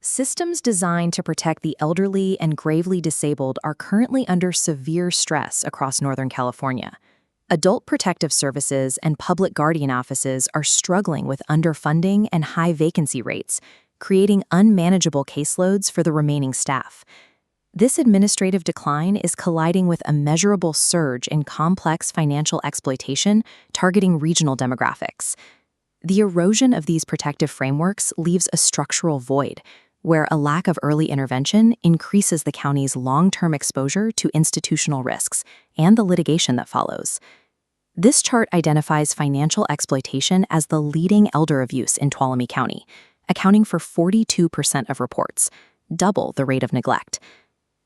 Systems designed to protect the elderly and gravely disabled are currently under severe stress across Northern California. Adult protective services and public guardian offices are struggling with underfunding and high vacancy rates, creating unmanageable caseloads for the remaining staff. This administrative decline is colliding with a measurable surge in complex financial exploitation targeting regional demographics. The erosion of these protective frameworks leaves a structural void, where a lack of early intervention increases the county's long-term exposure to institutional risks and the litigation that follows. This chart identifies financial exploitation as the leading elder abuse in Tuolumne County, accounting for 42% of reports, double the rate of neglect.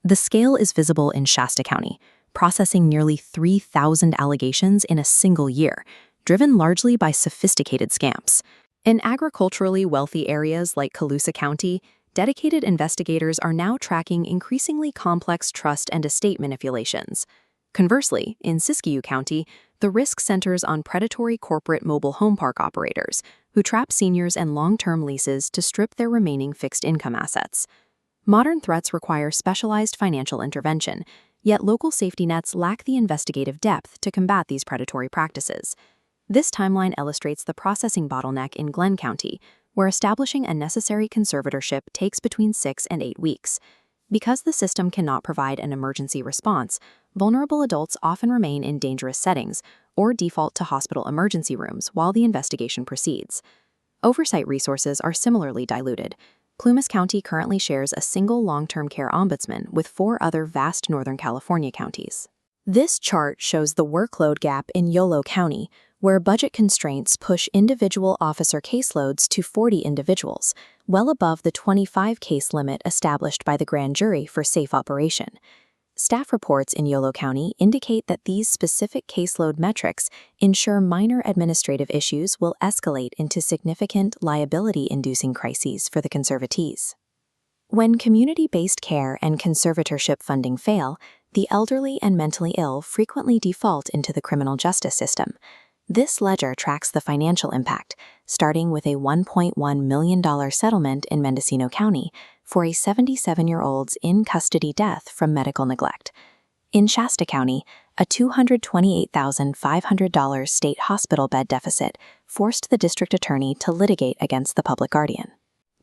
The scale is visible in Shasta County, processing nearly 3,000 allegations in a single year, driven largely by sophisticated scams. In agriculturally wealthy areas like Colusa County, dedicated investigators are now tracking increasingly complex trust and estate manipulations. Conversely, in Siskiyou County, the risk centers on predatory corporate mobile home park operators who trap seniors and long-term leases to strip their remaining fixed income assets. Modern threats require specialized financial intervention, yet local safety nets lack the investigative depth to combat these predatory practices. This timeline illustrates the processing bottleneck in Glenn County, where establishing a necessary conservatorship takes between 6 and 8 weeks. Because the system cannot provide an emergency response, vulnerable adults often remain in dangerous settings or default to hospital emergency rooms while the investigation proceeds. Oversight resources are similarly diluted. Plumas County currently shares a single long-term care ombudsman with 4 other vast Northern California counties. This chart shows the workload gap in Yolo County, where budget constraints push individual officer caseloads to 40 individuals, well above the 25 case limit established by the grand jury for safe operation. Staff reports in Yolo County indicate that these specific caseload metrics ensure minor administrative issues will escalate into significant liability-inducing crises for the conservatees. When community-based care and conservatorship funding fail, the elderly and mentally ill frequently default into the criminal justice system. This ledger tracks the financial impact, starting with a $1.1 million settlement in Mendocino County for a 77-year-old's in-custody death from medical neglect. In Shasta County, a $228,500 state hospital bed deficit forced the district attorney to litigate against the public guardian.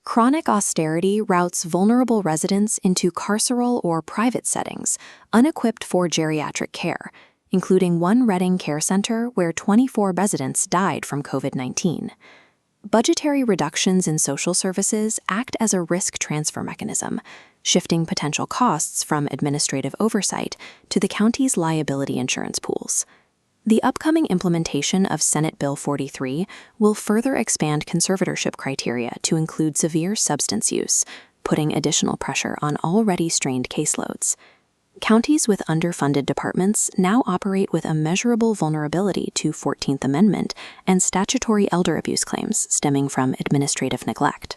Chronic austerity routes vulnerable residents into carceral or private settings, unequipped for geriatric care, including one Redding Care Center where 24 residents died from COVID-19. Budgetary reductions in social services act as a risk transfer mechanism, shifting potential costs from administrative oversight to the county's liability insurance pools. The upcoming implementation of Senate Bill 43 will further expand conservatorship criteria to include severe substance use, putting additional pressure on already strained caseloads. Counties with underfunded departments now operate with a measurable vulnerability to 14th Amendment and statutory elder abuse claims stemming from administrative neglect.